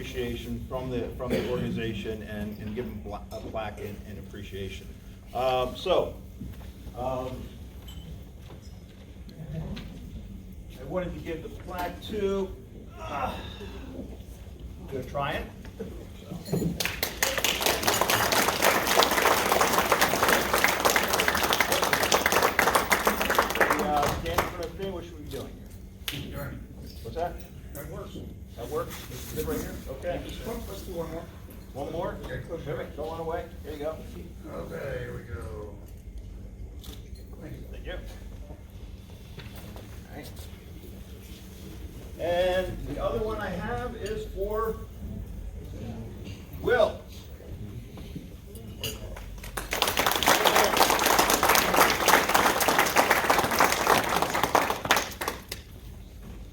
appreciation from the organization and give them a plaque in appreciation. I wanted to give the plaque to. Gonna try it. Stand in front of the thing. What should we be doing here? What's that? That works. That works? This is good right here? Okay. Let's do one more. One more? Yeah, close Wait, wait, go on away. There you go. Okay, here we go. Thank you. All right. And the other one I have is for Will.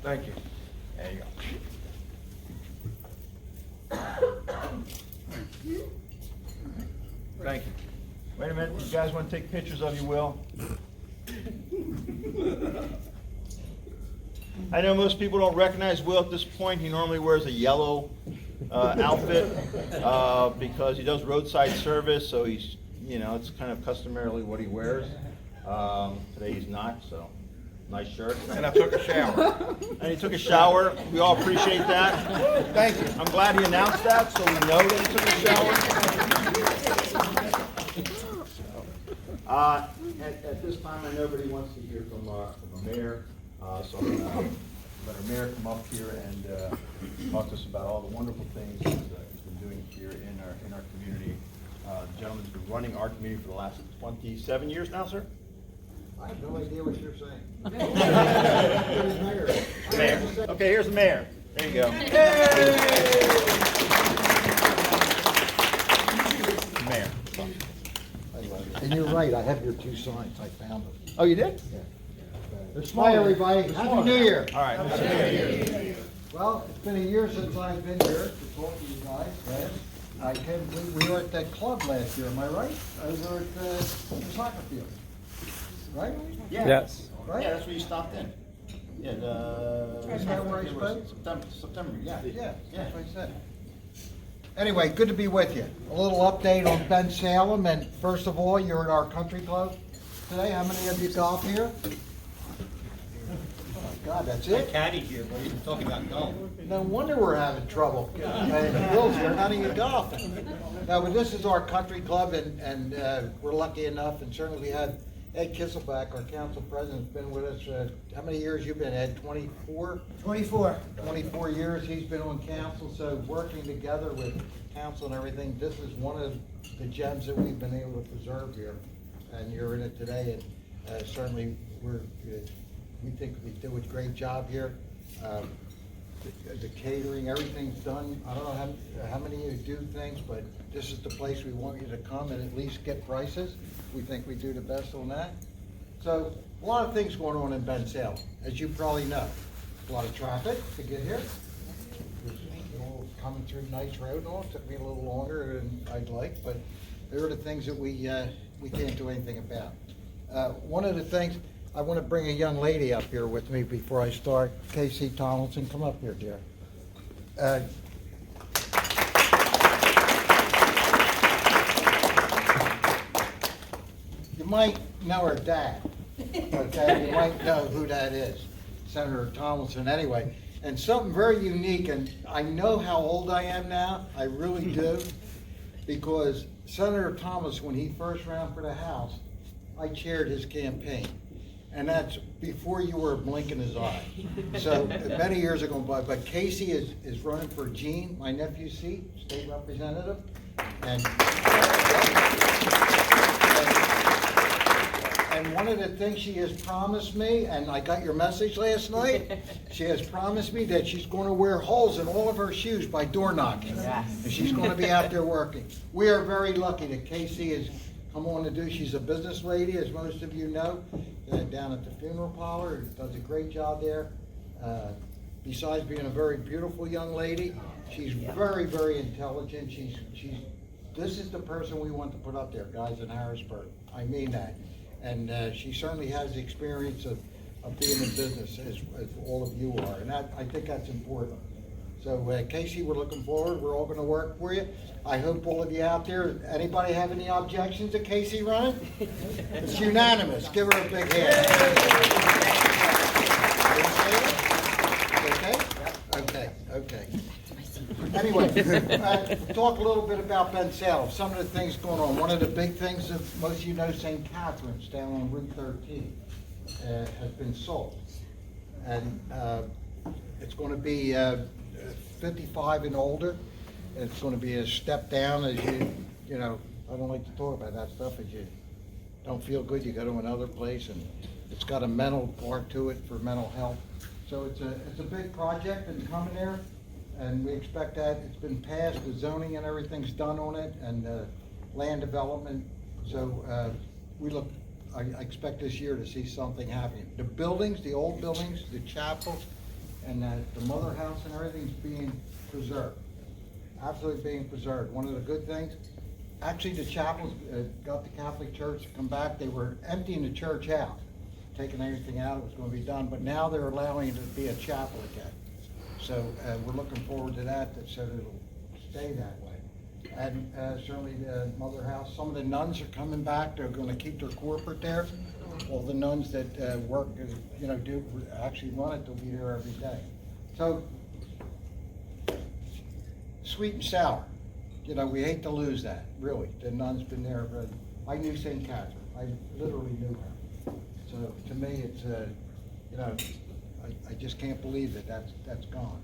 Thank you. There you go. Thank you. Wait a minute, you guys want to take pictures of you, Will? I know most people don't recognize Will at this point. He normally wears a yellow outfit because he does roadside service, so he's, you know, it's kind of customarily what he wears. Today he's not, so nice shirt. And I took a shower. And he took a shower. We all appreciate that. Thank you. I'm glad he announced that, so we know that he took a shower. At this time, I know nobody wants to hear from a mayor, so I'm going to let our mayor come up here and talk to us about all the wonderful things he's been doing here in our community. The gentleman's been running our community for the last 27 years now, sir? I have no idea what you're saying. Mayor. Okay, here's the mayor. There you go. Mayor. And you're right, I have your two signs, I found them. Oh, you did? Yeah. Smile, everybody. Happy New Year. All right. Happy New Year. Well, it's been a year since I've been here to talk to you guys. I can't believe we were at that club last year, am I right? Over at the soccer field. Right? Yeah. Yes. Right? Yeah, that's where you stopped in. Yeah, Is that where I spoke? September, yeah. Yeah, that's what I said. Anyway, good to be with you. A little update on Bensalem, and first of all, you're at our country club today. How many of you golf here? Oh my God, that's it? Caddy here, but he's talking about golf. No wonder we're having trouble. Bill's here, not even golfing. No, but this is our country club, and we're lucky enough, and certainly we had Ed Kisselback, our council president, has been with us. How many years you been, Ed? 24? 24. 24 years he's been on council, so working together with council and everything, this is one of the gems that we've been able to preserve here. And you're in it today, and certainly we think we do a great job here. The catering, everything's done. I don't know how many of you do things, but this is the place we want you to come and at least get prices. We think we do the best on that. So a lot of things going on in Bensalem, as you probably know. A lot of traffic to get here. Coming through nice road and all. It took me a little longer than I'd like, but there are the things that we can't do anything about. One of the things, I want to bring a young lady up here with me before I start. Casey Tomlinson, come up here, dear. You might know her dad, okay? You might know who that is, Senator Tomlinson, anyway. And something very unique, and I know how old I am now, I really do, because Senator Thomas, when he first ran for the House, I chaired his campaign. And that's before you were blinking his eye. So many years ago, but Casey is running for Gene, my nephew's seat, state representative. And one of the things she has promised me, and I got your message last night, she has promised me that she's going to wear holes in all of her shoes by door knocking. Yes. And she's going to be out there working. We are very lucky that Casey has come on to do, she's a business lady, as most of you know, down at the funeral parlor, does a great job there. Besides being a very beautiful young lady, she's very, very intelligent. This is the person we want to put up there, guys, in Harrisburg. I mean that. And she certainly has the experience of being in business as all of you are, and I think that's important. So Casey, we're looking forward, we're all gonna work for you. I hope all of you out there, anybody have any objections to Casey running? It's unanimous, give her a big hand. Okay? Okay. Anyway, talk a little bit about Bensalem, some of the things going on. One of the big things that most of you know, St. Catherine's down on Route 13 has been sold. And it's going to be 55 and older. It's going to be a step down as you know, I don't like to talk about that stuff. As you don't feel good, you go to another place, and it's got a mental part to it for mental health. So it's a big project and coming there, and we expect that. It's been passed, the zoning and everything's done on it, and land development. So I expect this year to see something happening. The buildings, the old buildings, the chapel, and the mother house and everything's being preserved. Absolutely being preserved. One of the good things, actually the chapels got the Catholic Church to come back. They were emptying the church out, taking everything out, it was going to be done, but now they're allowing it to be a chapel again. So we're looking forward to that, so that it'll stay that way. And certainly the mother house, some of the nuns are coming back, they're going to keep their corporate there. All the nuns that work, do actually run it, they'll be there every day. So, sweet and sour, we hate to lose that, really. The nun's been there, but I knew St. Catherine, I literally knew her. So to me, it's, I just can't believe that that's gone.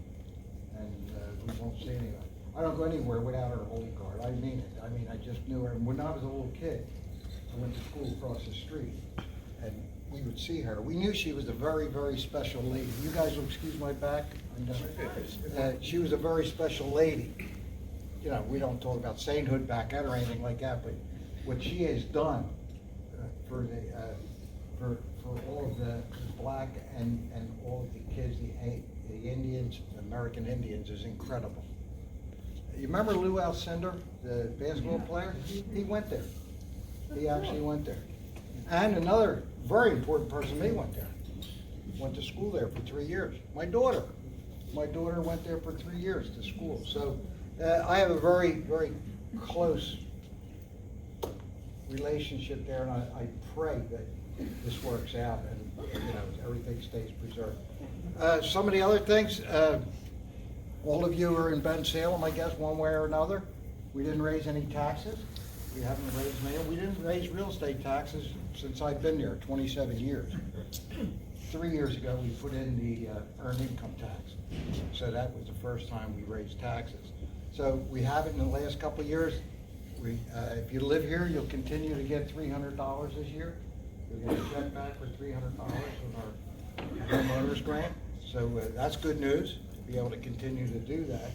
And we won't see anybody. I don't go anywhere without her holy card. I mean it. I mean, I just knew her. And when I was a little kid, I went to school across the street, and we would see her. We knew she was a very, very special lady. You guys will excuse my back. She was a very special lady. We don't talk about sainthood back then or anything like that, but what she has done for all of the black and all of the kids, the Indians, the American Indians, is incredible. You remember Lou Alcindor, the basketball player? He went there. He actually went there. And another very important person, he went there. Went to school there for 3 years. My daughter went there for 3 years to school. So I have a very, very close relationship there, and I pray that this works out and everything stays preserved. Some of the other things, all of you are in Bensalem, I guess, one way or another. We didn't raise any taxes. We haven't raised any. We didn't raise real estate taxes since I've been there, 27 years. 3 years ago, we put in the earned income tax. So that was the first time we raised taxes. So we haven't in the last couple of years. If you live here, you'll continue to get $300 this year. You'll get a check back for $300 with our homeowners grant. So that's good news, to be able to continue to do that.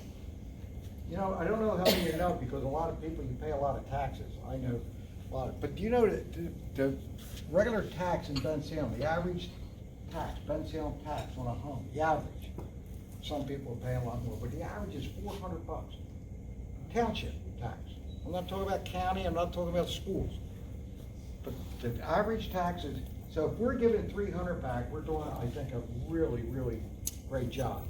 I don't know how many of you know, because a lot of people, you pay a lot of taxes. I know a lot. But do you know that the regular tax in Bensalem, the average tax, Bensalem tax on a home, the average, some people pay a lot more, but the average is $400. Township tax. I'm not talking about county, I'm not talking about schools. But the average tax is, so if we're giving $300 back, we're doing, I think, a really, really great job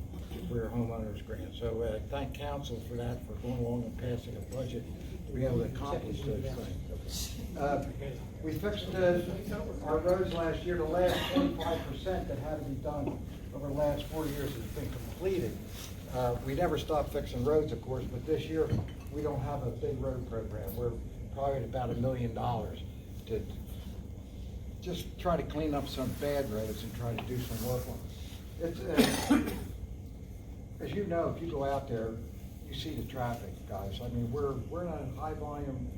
for your homeowners grant. So thank council for that, for going along and passing a budget to be able to accomplish those things. We fixed our roads last year. The last 25% that had to be done over the last 4 years has been completed. We never stopped fixing roads, of course, but this year we don't have a big road program. We're probably at about $1 million to just try to clean up some bad roads and try to do some work on them. It's, as you know, if you go out there, you see the traffic, guys. I mean, we're in a high volume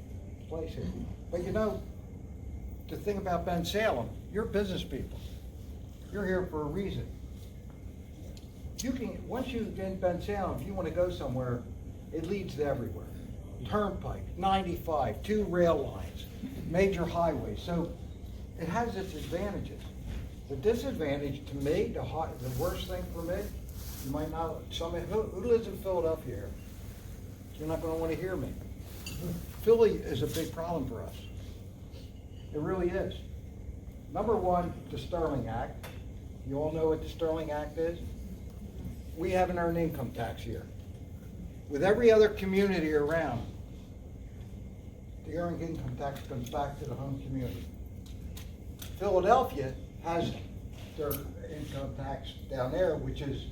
place here. But the thing about Bensalem, you're business people. You're here for a reason. You can, once you get in Bensalem, if you want to go somewhere, it leads to everywhere. Turnpike, 95, 2 rail lines, major highways. So it has its advantages. The disadvantage to me, the worst thing for me, you might not, who lives in Philadelphia here? You're not going to want to hear me. Philly is a big problem for us. It really is. Number one, the Sterling Act. You all know what the Sterling Act is? We have an earned income tax here. with every other community around, the earned income tax comes back to the home community. Philadelphia has their income tax down there, which is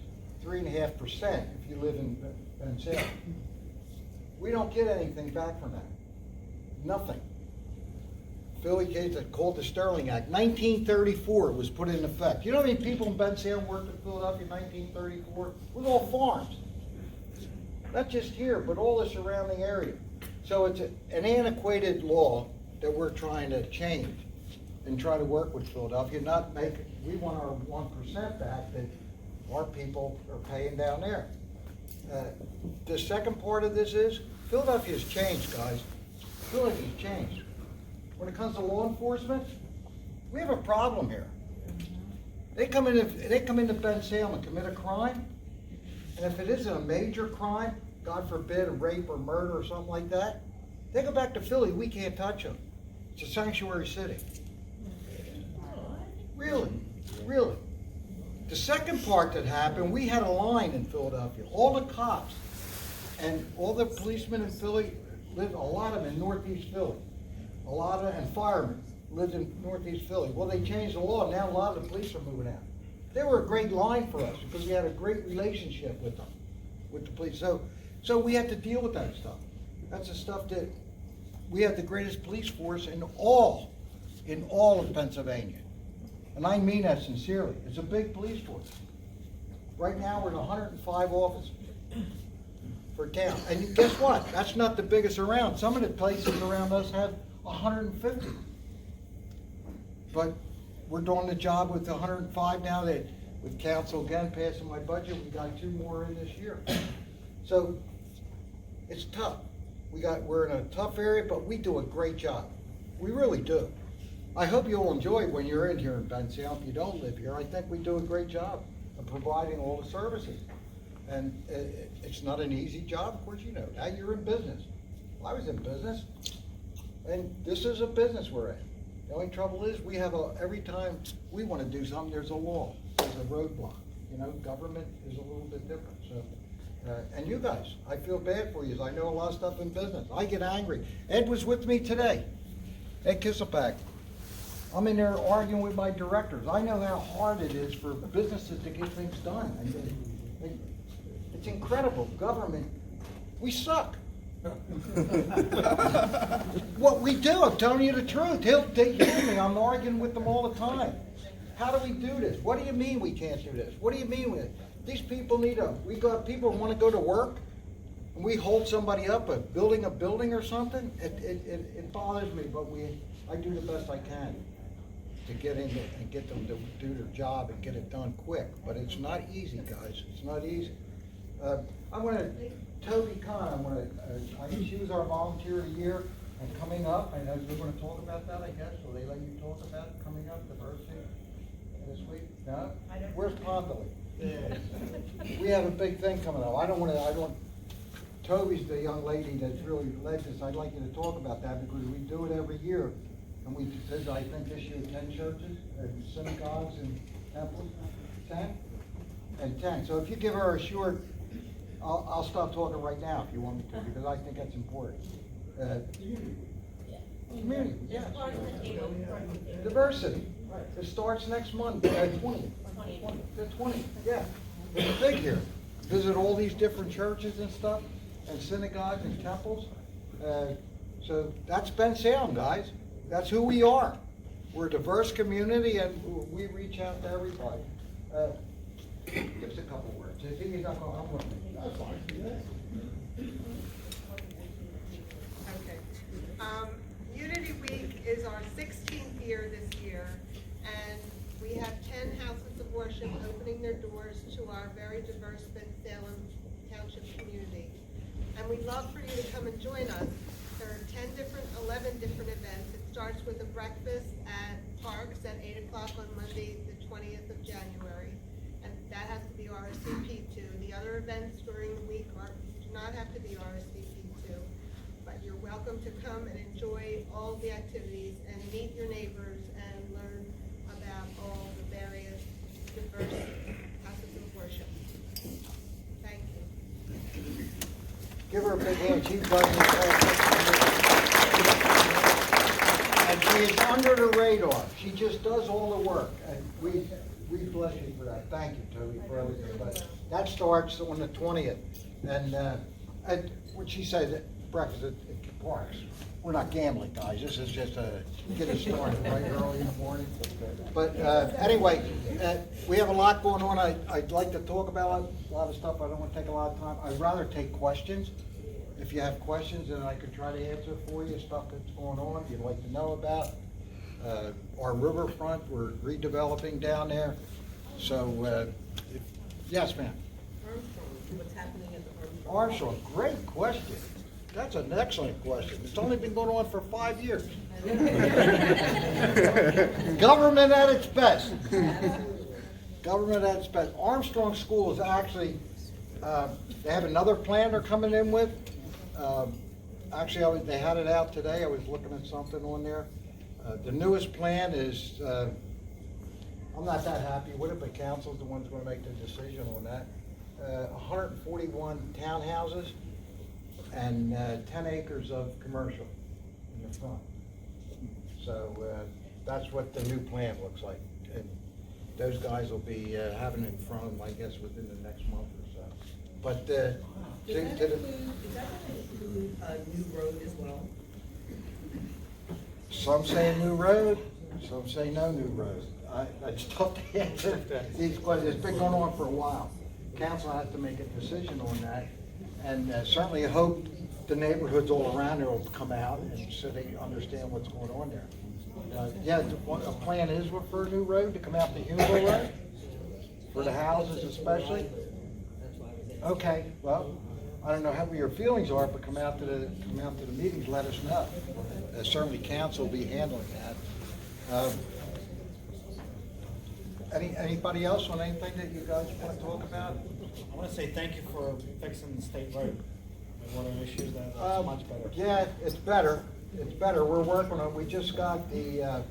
3.5% if you live in Bensalem. We don't get anything back from that. Nothing. Philly case called the Sterling Act. 1934 was put in effect. You know how many people in Bensalem worked in Philadelphia in 1934? It was all farms. Not just here, but all the surrounding area. So it's an antiquated law that we're trying to change and try to work with Philadelphia, not make, we want our 1% back that our people are paying down there. The second part of this is, Philadelphia's changed, guys. Philadelphia's changed. When it comes to law enforcement, we have a problem here. They come into Bensalem and commit a crime, and if it isn't a major crime, God forbid, a rape or murder or something like that, they go back to Philly, we can't touch them. It's a sanctuary city. Really, really. The second part that happened, we had a line in Philadelphia. All the cops and all the policemen in Philly lived, a lot of them in Northeast Philly. And firemen lived in Northeast Philly. Well, they changed the law. Now a lot of the police are moving out. They were a great line for us because we had a great relationship with them, with the police. So we had to deal with that stuff. That's the stuff that we have the greatest police force in all of Pennsylvania. And I mean that sincerely. It's a big police force. Right now, we're at 105 officers for town. And guess what? That's not the biggest around. Some of the places around us have 150. But we're doing the job with 105 now that with council again passing my budget, we got 2 more in this year. So it's tough. We're in a tough area, but we do a great job. We really do. I hope you'll enjoy it when you're in here in Bensalem. If you don't live here, I think we do a great job of providing all the services. And it's not an easy job, of course you know. Now you're in business. Well, I was in business, and this is a business we're in. The only trouble is we have every time we want to do something, there's a law, there's a roadblock. You know, government is a little bit different. So, and you guys, I feel bad for you. I know a lot of stuff in business. I get angry. Ed was with me today. Ed Kisselback. I'm in there arguing with my directors. I know how hard it is for businesses to get things done. It's incredible. Government, we suck. What we do, I'm telling you the truth. They hear me. I'm arguing with them all the time. How do we do this? What do you mean we can't do this? What do you mean with it? These people we got people who want to go to work, and we hold somebody up, building a building or something. It bothers me, but I do the best I can to get in there and get them to do their job and get it done quick. But it's not easy, guys. It's not easy. Toby Kahn, she was our volunteer of the year, and coming up, and we're going to talk about that, I guess. Will they let you talk about it coming up, diversity, this week? No? Where's Pontley? Yeah. We have a big thing coming up. Toby's the young lady that's really led this. I'd like you to talk about that because we do it every year. And we did, I think this year, 10 churches and synagogues and temples. 10? And 10. So if you give her a short, I'll stop talking right now if you want me to, because I think that's important. Community, yes. Diversity. It starts next month, 20. The 20, yeah. It's big here. Visit all these different churches and stuff, and synagogues and temples. So that's Bensalem, guys. That's who we are. We're a diverse community, and we reach out to everybody. Give us a couple words. If he's not going, I'm with me. That's fine. Okay. Unity Week is our 16th year this year, and we have 10 houses of worship opening their doors to our very diverse Bensalem Township community. And we'd love for you to come and join us. There are 11 different events. It starts with a breakfast at Parks at 8 o'clock on Monday, the 20th of January. And that has to be RSVP too. The other events during the week do not have to be RSVP too. But you're welcome to come and enjoy all the activities and meet your neighbors and learn about all the various diverse houses of worship. Thank you. Give her a big hand, she's running this whole thing. And she is under the radar, she just does all the work, and we bless you for that, thank you, Toby, for everything. But that starts on the 20th, and what she said, breakfast at Parks. We're not gambling, guys, this is just get us started right early in the morning. But anyway, we have a lot going on. I'd like to talk about a lot of stuff. I don't want to take a lot of time. I'd rather take questions. If you have questions, then I can try to answer for you, stuff that's going on you'd like to know about. Our riverfront, we're redeveloping down there. So, yes, ma'am. What's happening at the Armstrong, great question. That's an excellent question. It's only been going on for 5 years. Government at its best. Government at its best. Armstrong School is actually, they have another plan they're coming in with. Actually, they had it out today. I was looking at something on there. The newest plan is, I'm not that happy with it, but council's the one's gonna make the decision on that. 141 townhouses and 10 acres of commercial in the front. So that's what the new plan looks like. And those guys will be having it in front of them, I guess, within the next month or so. But Is that going to include a new road as well? some say new road, some say no new road. It's tough to answer these questions. It's been going on for a while. Council has to make a decision on that. And certainly hope the neighborhoods all around there will come out and so they understand what's going on there. Yeah, a plan is for a new road to come out the Humboldt Road, for the houses especially. Okay, well, I don't know how your feelings are, but come out to the meetings, let us know. Certainly council will be handling that. Anybody else on anything that you guys want to talk about? I want to say thank you for fixing the state road. Water issues, that's much better. Yeah, it's better. It's better. We're working on it. We just got the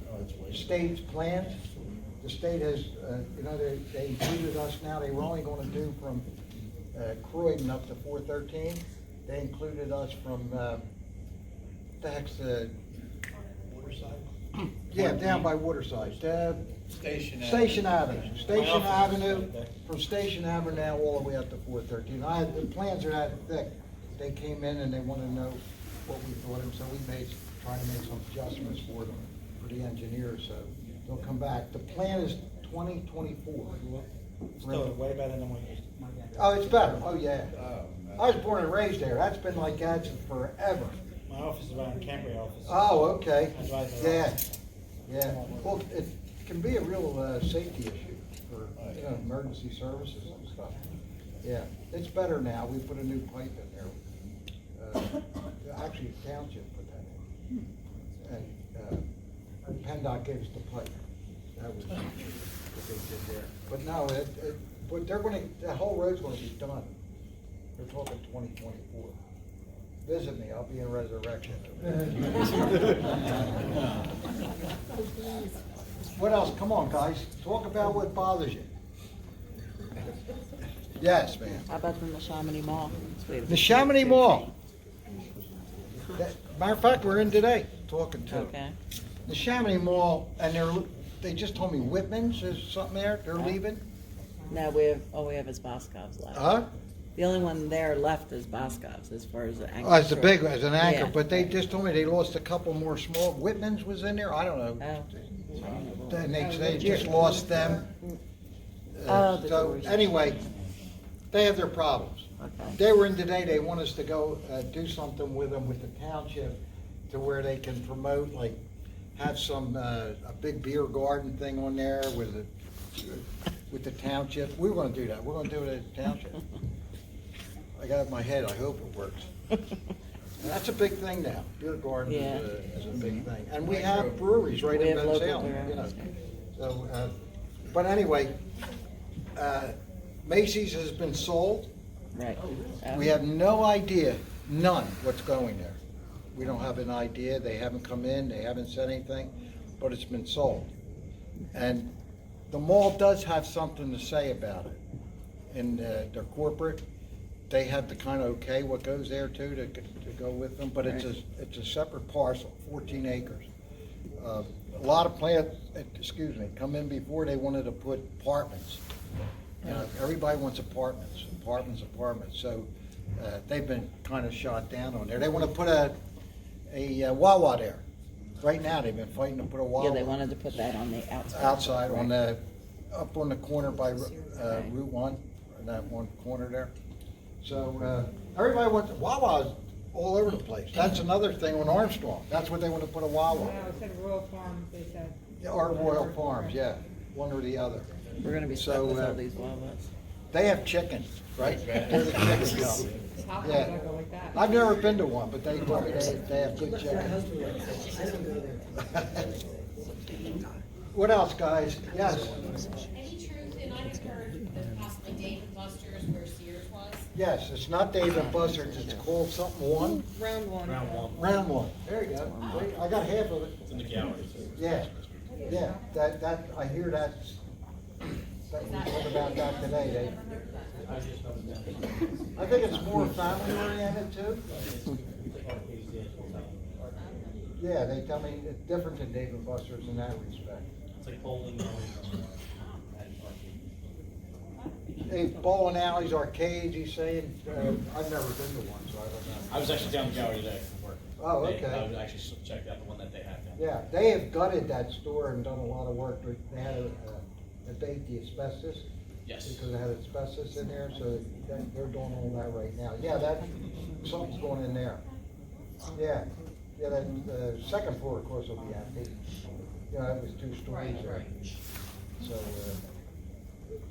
state's plans. The state has, they included us now. They were only going to do from Croydon up to 413. They included us from, the heck's the? Waterside? Yeah, down by Waterside. Station Avenue. Station Avenue, from Station Avenue now all the way up to 413. The plans are that thick. They came in and they want to know what we thought of them, so we trying to make some adjustments for them, for the engineers, so they'll come back. The plan is 2024. Still way better than what you used to. Oh, it's better, oh yeah. I was born and raised there, that's been like that since forever. My office is around Cambria office. Oh, okay, I drive there. yeah. Well, it can be a real safety issue for, emergency services and stuff. Yeah, it's better now, we put a new pipe in there. Actually, the township put that in. And PennDOT gave us the pipe. That was what they did there. But no, but they're the whole road's gonna be done. They're talking 2024. Visit me, I'll be in Resurrection. What else? Come on, guys. Talk about what bothers you. Yes, ma'am. How about the Chamonix Mall? The Chamonix Mall. Matter of fact, we're in today, talking to them. Okay. The Chamonix Mall, and they just told me Whitman's is something there, they're leaving? No, all we have is Boscov's left. Huh? The only one there left is Boscov's as far as the anchor. Oh, it's a big one, it's an anchor, Yeah. but they just told me they lost a couple more small, Whitman's was in there, I don't know. Oh. And they just lost them. Oh, the So, doors. anyway, they have their problems. Okay. They were in today, they want us to go do something with them, with the township, to where they can promote, like, have some, a big beer garden thing on there with the township. We're gonna do that, we're gonna do it at the township. I got it in my head, I hope it works. That's a big thing now, beer garden Yeah. is a big thing. And we have breweries right We in have local Bensalem, you know. breweries. So, but anyway, Macy's has been sold. Right. We have no idea, none, what's going there. We don't have an idea, they haven't come in, they haven't said anything, but it's been sold. And the mall does have something to say about it in their corporate. they have to kind of okay what goes there too, to go with them, but it's a separate parcel, 14 acres. A lot of plants, come in before, they wanted to put apartments. You know, everybody wants apartments, so they've been kind of shot down on there. They want to put a Wawa there. Right now, they've been fighting to put a Wawa. Yeah, they wanted to put that on the outside. Outside, on Right. up on the corner by Route 1, that one corner there. So, everybody wants, Wawa's all over the place. That's another thing on Armstrong. That's what they want to put a Wawa. No, it said Royal Farms, they said. Or Royal Farms, yeah, one or the other. We're gonna be stuck So, with all these Wawas. They have chickens, right? They're the chicken company. How Yeah. could I go like that? I've never been to one, but they told me they have good chickens. I don't go there. What else, guys? Yes, Any truth, and I have heard that possibly Dave and Buster's where Sears was? yes, it's not Dave and Buster's, it's called something one, Round one. round one. There you go. Wait, I got half of it. It's in the gallery. Yeah, that, I hear that we talked about that today. I think it's more family oriented too. Yeah, they tell me it's different than Dave and Buster's in that respect. It's like bowling. Hey, bowling alleys, arcades, he's saying, I've never been to one, so I don't know. I was actually down the gallery today for work. Oh, They- okay. I was actually checked out the one that they have down. Yeah, they have gutted that store and done a lot of work, but they had to abate the asbestos. Yes. Because they had asbestos in there, so they're doing all that right now. Yeah, something's going in there. Yeah, that, second floor, of course, will be empty. You know, it was 2 stories there. So,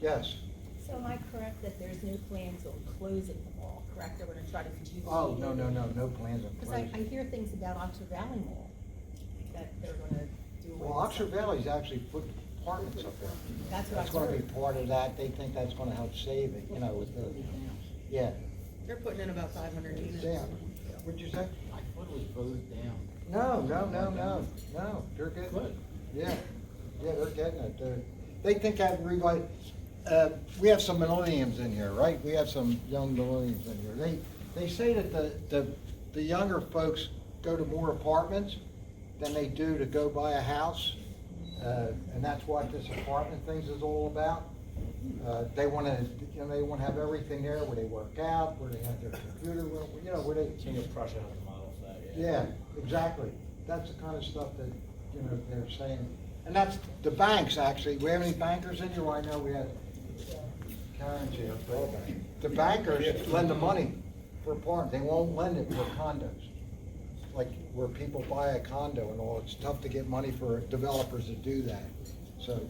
yes. So am I correct that there's no plans on closing the mall, correct? They're gonna try to continue. Oh, no plans of Because I closing. hear things about Oxford Valley Mall, that they're gonna do. away Well, with Oxford some- Valley's actually put apartments up there. That's what I've That's gonna be heard. part of that. They think that's gonna help save it, you know, with the, yeah. They're putting in about 500 units. Damn, what'd you say? I thought it was voted down. No, they're getting it. Yeah, they're getting it. They think that we have some millenniums in here, right? We have some young millenniums in here. They say that the younger folks go to more apartments than they do to go buy a house. And that's what this apartment things is all about. They wanna have everything there where they work out, where they have their computer room, you know, where they. King of Prussia has a model for that, Yeah, exactly. That's the kind of stuff that, you know, they're saying. And that's the banks, actually. We have any bankers in here? Well, I know we had Karen's here, but the bankers lend the money for apartments. They won't lend it for condos. Like where people buy a condo and all, it's tough to get money for developers to do that. So,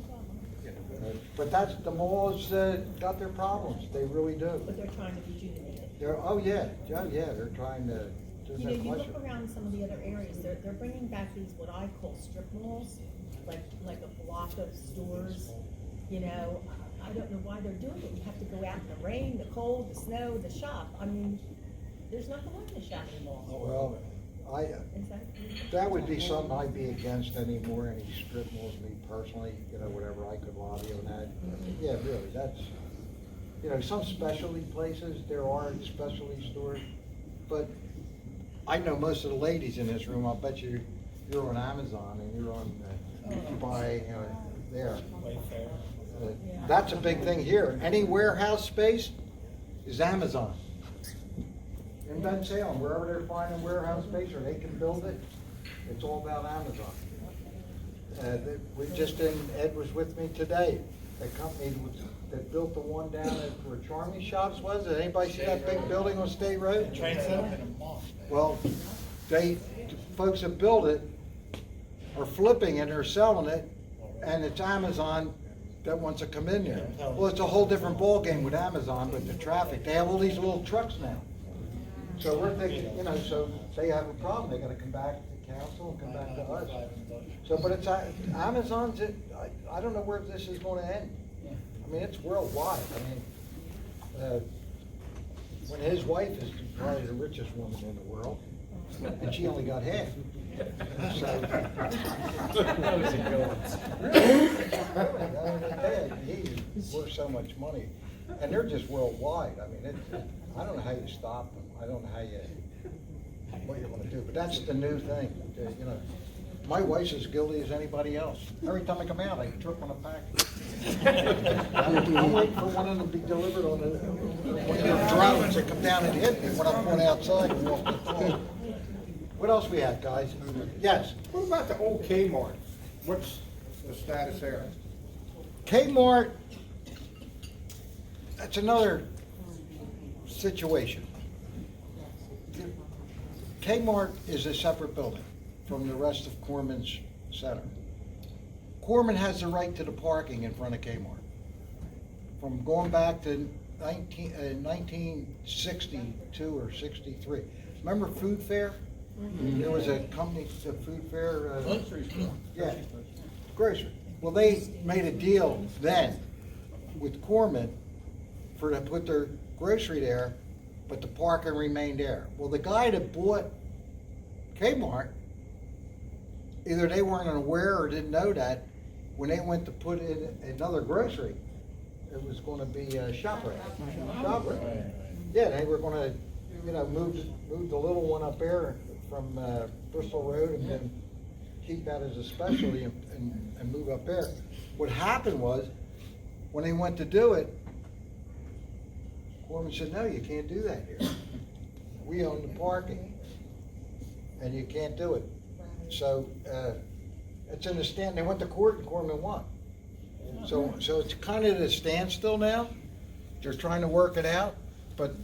but the malls got their problems. They really do. But they're trying to rejuvenate it. They're trying to, there's You no know, you question. look around some of the other areas, they're bringing back these, what I call strip malls, like a block of stores, you know. I don't know why they're doing it. You have to go out in the rain, the cold, the snow, the shop. I mean, there's nothing like the shopping mall. Well, Is that? that would be something I'd be against anymore, any strip malls, me personally, you know, whatever I could lobby on that. Yeah, really, that's, you know, some specialty places, there are specialty stores, but I know most of the ladies in this room, I'll bet you're on Amazon and you're on, you buy, you know, there. Wayfair. That's a big thing here. Any warehouse space is Amazon. In Bensalem, wherever they're finding warehouse space or they can build it, it's all about Amazon. Ed was with me today. The company that built the one down at where Charmy Shops was. Did anybody see that big building on State Road? Train center? Well, the folks that built it are flipping it, they're selling it, and it's Amazon that wants to come in there. Well, it's a whole different ballgame with Amazon, with the traffic. They have all these little trucks now. So we're thinking, you know, so they have a problem, they gotta come back to council and come back to us. So, but it's, Amazon's, I don't know where this is gonna end. I mean, it's worldwide. I mean, when his wife is probably the richest woman in the world, and she only got half. So. That was a good one. Really, he's worth so much money. And they're just worldwide. I mean, I don't know how you stop them. I don't know what you're gonna do, but that's the new thing, you know. My wife's as guilty as anybody else. Every time I come out, I trip on a package. I'm waiting for one of them to be delivered on one of your drones that come down and hit me when I'm going outside and walk the floor. What else we have, guys? Yes? What about the old Kmart? What's the status there? Kmart, that's another situation. Kmart is a separate building from the rest of Corman's Center. Corman has the right to the parking in front of Kmart. From going back to 1962 or 63. Remember Food Fair? There was a company, the Food Fair. Grocery store. Yeah, grocery. Well, they made a deal then with Corman to put their grocery there, but the parking remained there. Well, the guy that bought Kmart, either they weren't aware or didn't know that when they went to put in another grocery, it was gonna be ShopRite. ShopRite. Yeah, they were gonna, move the little one up there from Bristol Road and then keep that as a specialty and move up there. What happened was, when they went to do it, Corman said, no, you can't do that here. We own the parking, and you can't do it. So, it's in the stand, they went to court and Corman won. So it's kind of at a standstill now. They're trying to work it out, but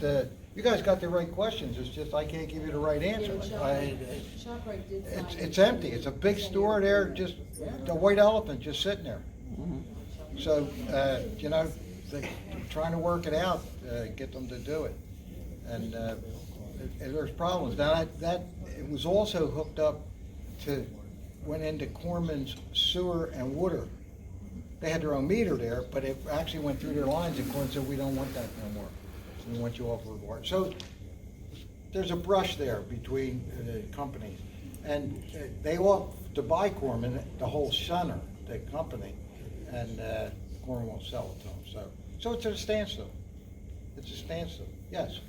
you guys got the right questions. It's just I can't give you the right answer. It's empty. It's a big store there, just the white elephant just sitting there. So, they're trying to work it out, get them to do it. And there's problems. Now, it was also hooked up went into Corman's sewer and water. They had their own meter there, but it actually went through their lines, and Corman said, we don't want that no more. We want you off the water. So there's a brush there between the companies. And they want to buy Corman, the whole center, the company, and Corman won't sell it to them. So it's at a standstill. It's a standstill, yes.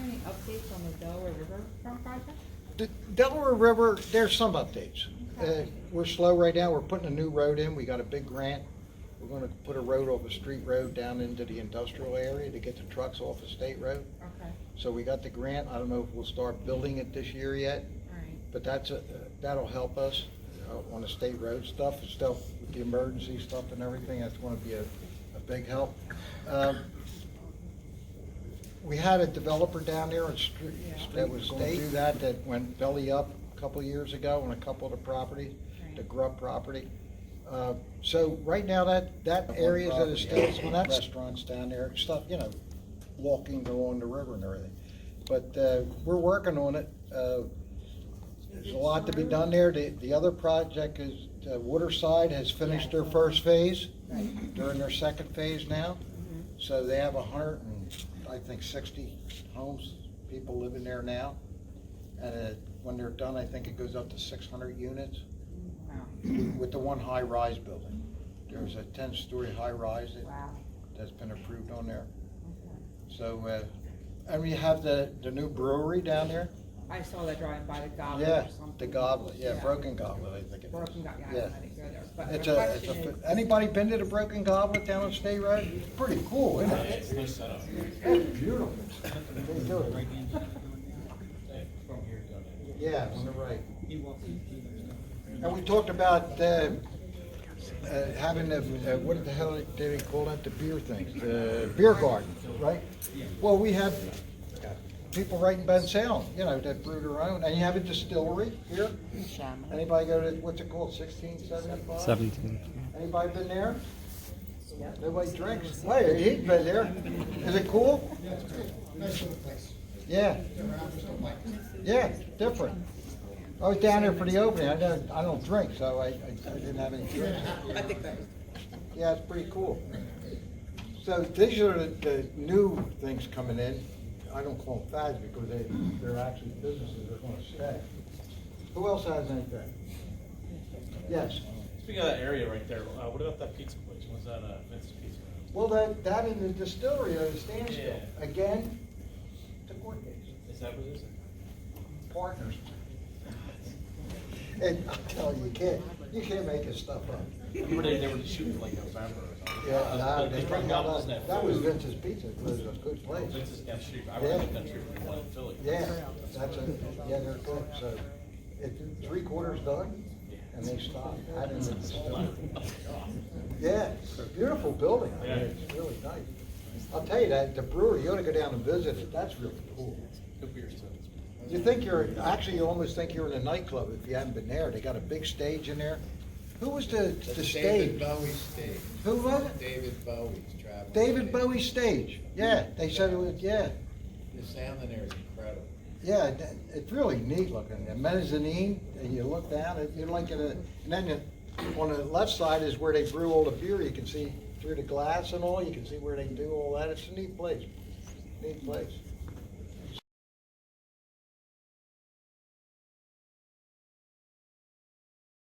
Any updates on the Delaware Riverfront project? The Delaware River, there's some updates. We're slow right now. We're putting a new road in. We got a big grant. We're going to put a road off a street road down into the industrial area to get the trucks off a state road. Okay. So we got the grant. I don't know if we'll start building it this year yet, Right. but that'll help us on the state road stuff with the emergency stuff and everything. That's going to be a big help. We had a developer down there that was going to do that went belly up a couple of years ago on a couple of the properties, the Grubb property. So right now that area that is still, that restaurants down there, stuff, walking along the river and everything. But we're working on it. There's a lot to be done there. The other project is Waterside has finished their first phase. They're in their second phase now. So they have 60 homes, people living there now. And when they're done, I think it goes up to 600 units. With the one high-rise building. There's a 10-story high-rise that's been approved on there. So, and we have the new brewery down there. I saw that driving by the Goblet Yeah, or something. the Goblet, Broken Goblet, I think it is. Broken Goblet, Yeah. I didn't go there. But my question is, Anybody been to the Broken Goblet down on State Road? It's pretty cool, isn't it? It's a nice setup. It's beautiful. They do it. Yeah, on the right. And we talked about having what the hell did they call that, the beer things, the beer garden, right? Well, we have people right in Bensalem, that brew their own, and you have a distillery here. Anybody go to, what's it called, 1675? 17. Anybody been there? Nobody drinks. Wait, he's been there. Is it cool? Yeah. Yeah, different. I was down there for the opening. I don't drink, so I didn't have any drinks. Yeah, it's pretty cool. So these are the new things coming in. I don't call them fads because they're actually businesses that are going to stay. Who else has anything? Yes. Speaking of that area right there, what about that pizza place? Was that Vince's Pizza? Well, that in the distillery, the standstill, Yeah. again, it's a court case, Is that what it is? partners. And I'm telling you can't make this stuff up. Remember they were shooting for like November or something? Yeah, no, They they brought bring out, doubles in that was Vince's Pizza, it was a good place. Vince's Country Street. I Yeah. remember Country Street one in Philly. Yeah, yeah, they're good, so, it's 3/4 done, and they stopped, adding it to the distillery. Yeah, it's a beautiful building, I mean, it's really nice. I'll tell you that, the brewery, you ought to go down and visit it, that's really cool. Good beers too. You think actually you almost think you're in a nightclub if you haven't been there, they got a big stage in there. Who was the David stage? Bowie stage. Who was it? David Bowie's traveling. David stage. Bowie's stage, yeah, they said it was, yeah. The sound in there is incredible. Yeah, it's really neat looking. The mezzanine, and you look down, you're like at a, and then on the left side is where they brew all the beer. You can see through the glass and all, you can see where they do all that. It's a neat place, neat place.